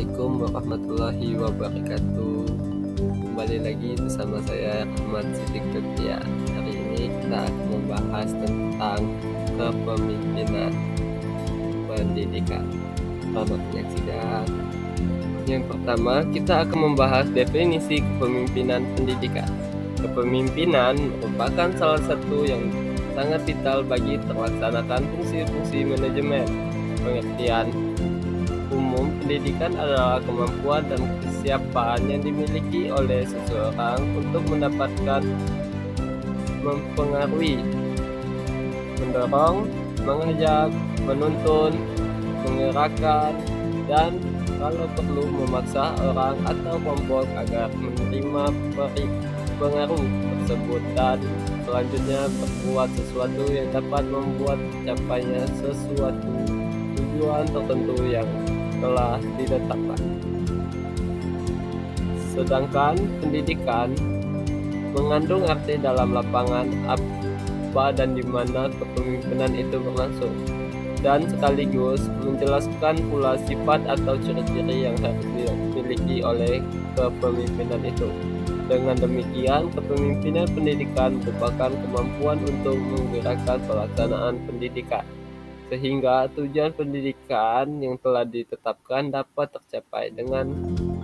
Assalamualaikum warahmatullahi wabarakatuh. Kembali lagi bersama saya Ahmad Siddiq Dutya. Hari ini kita akan membahas tentang kepemimpinan pendidikan. Selamat menyaksikan. Yang pertama, kita akan membahas definisi kepemimpinan pendidikan. Kepemimpinan merupakan salah satu yang sangat vital bagi terlaksanakan fungsi-fungsi manajemen. Pengertian umum pendidikan adalah kemampuan dan kesiapan yang dimiliki oleh seseorang untuk mendapatkan, mempengaruhi, mendorong, mengajak, menuntun, menggerakkan, dan kalau perlu memaksa orang atau kelompok agar menerima pengaruh tersebut dan selanjutnya berbuat sesuatu yang dapat membuat tercapainya sesuatu tujuan tertentu yang telah ditetapkan. Sedangkan pendidikan mengandung arti dalam lapangan apa dan di mana kepemimpinan itu berlangsung, dan sekaligus menjelaskan pula sifat atau ciri-ciri yang harus dimiliki oleh kepemimpinan itu. Dengan demikian, kepemimpinan pendidikan merupakan kemampuan untuk menggerakkan pelaksanaan pendidikan, sehingga tujuan pendidikan yang telah ditetapkan dapat tercapai dengan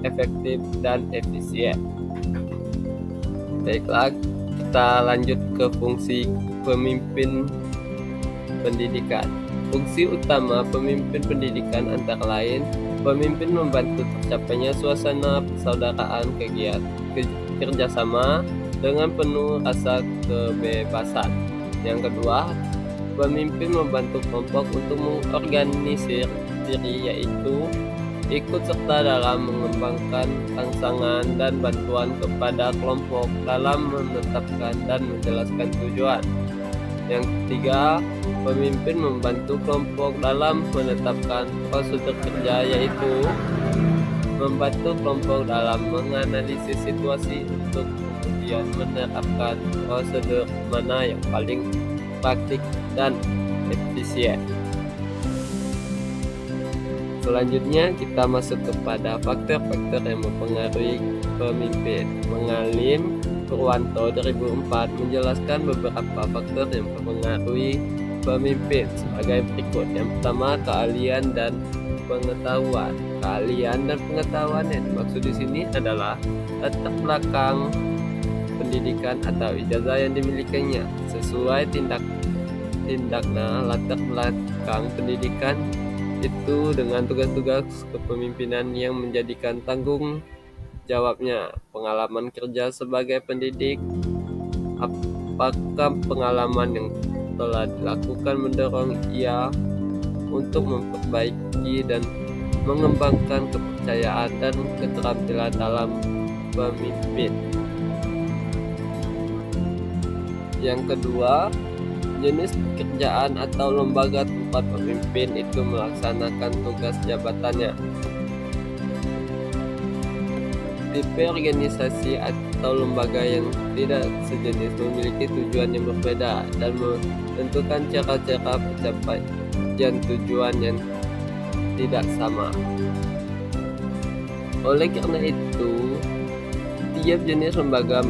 efektif dan efisien. Baiklah, kita lanjut ke fungsi pemimpin pendidikan. Fungsi utama pemimpin pendidikan antara lain, pemimpin membantu tercapainya suasana persaudaraan, kerjasama dengan penuh rasa kebebasan. Yang kedua, pemimpin membantu kelompok untuk mengorganisir diri, yaitu ikut serta dalam mengembangkan rangsangan dan bantuan kepada kelompok dalam menetapkan dan menjelaskan tujuan. Yang ketiga, pemimpin membantu kelompok dalam menetapkan prosedur kerja, yaitu membantu kelompok dalam menganalisis situasi untuk kemudian menerapkan prosedur mana yang paling praktik dan efisien. Selanjutnya kita masuk kepada faktor-faktor yang mempengaruhi pemimpin. Mengalim Purwanto 2004 menjelaskan beberapa faktor yang mempengaruhi pemimpin sebagai berikut. Yang pertama, keahlian dan pengetahuan. Keahlian dan pengetahuan yang dimaksud di sini adalah latar belakang pendidikan atau ijazah yang dimilikinya sesuai tindakna latar belakang pendidikan itu dengan tugas-tugas kepemimpinan yang menjadikan tanggung jawabnya. Pengalaman kerja sebagai pendidik, apakah pengalaman yang telah dilakukan mendorong ia untuk memperbaiki dan mengembangkan kepercayaan dan keterampilan dalam pemimpin. Yang kedua, jenis pekerjaan atau lembaga tempat pemimpin itu melaksanakan tugas jabatannya. Tipe organisasi atau lembaga yang tidak sejenis memiliki tujuan yang berbeda dan menentukan cara-cara pencapaian tujuan yang tidak sama. Oleh karena itu, tiap jenis lembaga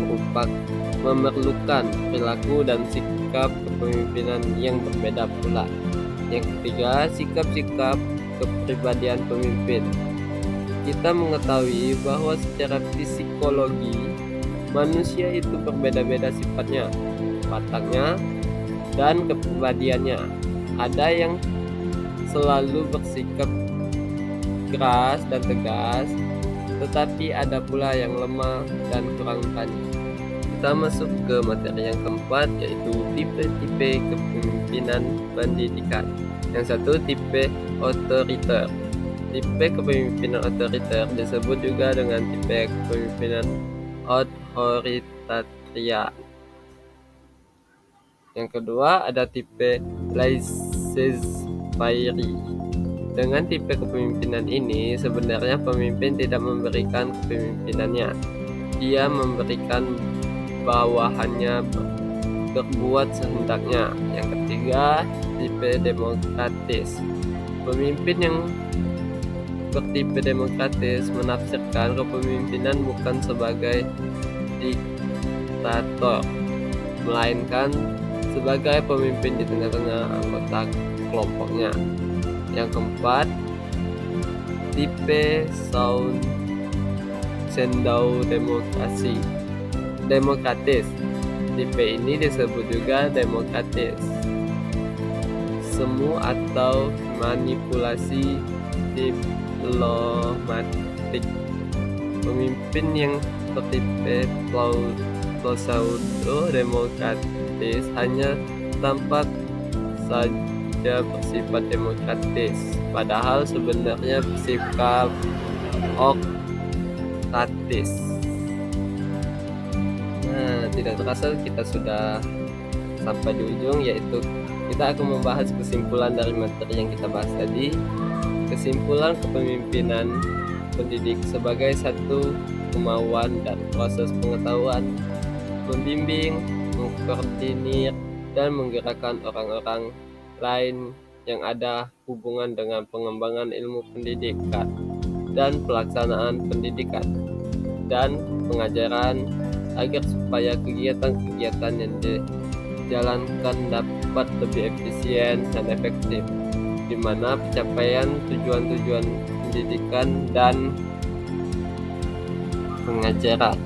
memerlukan perilaku dan sikap kepemimpinan yang berbeda pula. Yang ketiga, sikap-sikap kepribadian pemimpin. Kita mengetahui bahwa secara psikologi manusia itu berbeda-beda sifatnya, wataknya, dan kepribadiannya. Ada yang selalu bersikap keras dan tegas, tetapi ada pula yang lemah dan kurang berani. Kita masuk ke materi yang keempat, yaitu tipe-tipe kepemimpinan pendidikan. Yang satu, tipe otoriter. Tipe kepemimpinan otoriter disebut juga dengan tipe kepemimpinan otoritarian. Yang kedua, ada tipe laissez-faire. Dengan tipe kepemimpinan ini, sebenarnya pemimpin tidak memberikan kepemimpinannya. Dia memberikan bawahannya berbuat sehendaknya. Yang ketiga, tipe demokratis. Pemimpin yang bertipe demokratis menafsirkan kepemimpinan bukan sebagai diktator, melainkan sebagai pemimpin di tengah-tengah anggota kelompoknya. Yang keempat, tipe Sandow demokratis. Tipe ini disebut juga demokratis semu atau manipulasi diplomatik. Pemimpin yang bertipe pseudo-demokratis hanya tampak saja bersifat demokratis, padahal sebenarnya bersifat okratis. Nah, tidak terasa kita sudah sampai di ujung, yaitu kita akan membahas kesimpulan dari materi yang kita bahas tadi. Kesimpulan kepemimpinan pendidik sebagai satu kemauan dan proses pengetahuan, membimbing, mengkoordinir, dan menggerakkan orang-orang lain yang ada hubungan dengan pengembangan ilmu pendidikan dan pelaksanaan pendidikan dan pengajaran, agar supaya kegiatan-kegiatan yang dijalankan dapat lebih efisien dan efektif, di mana pencapaian tujuan-tujuan pendidikan dan pengajaran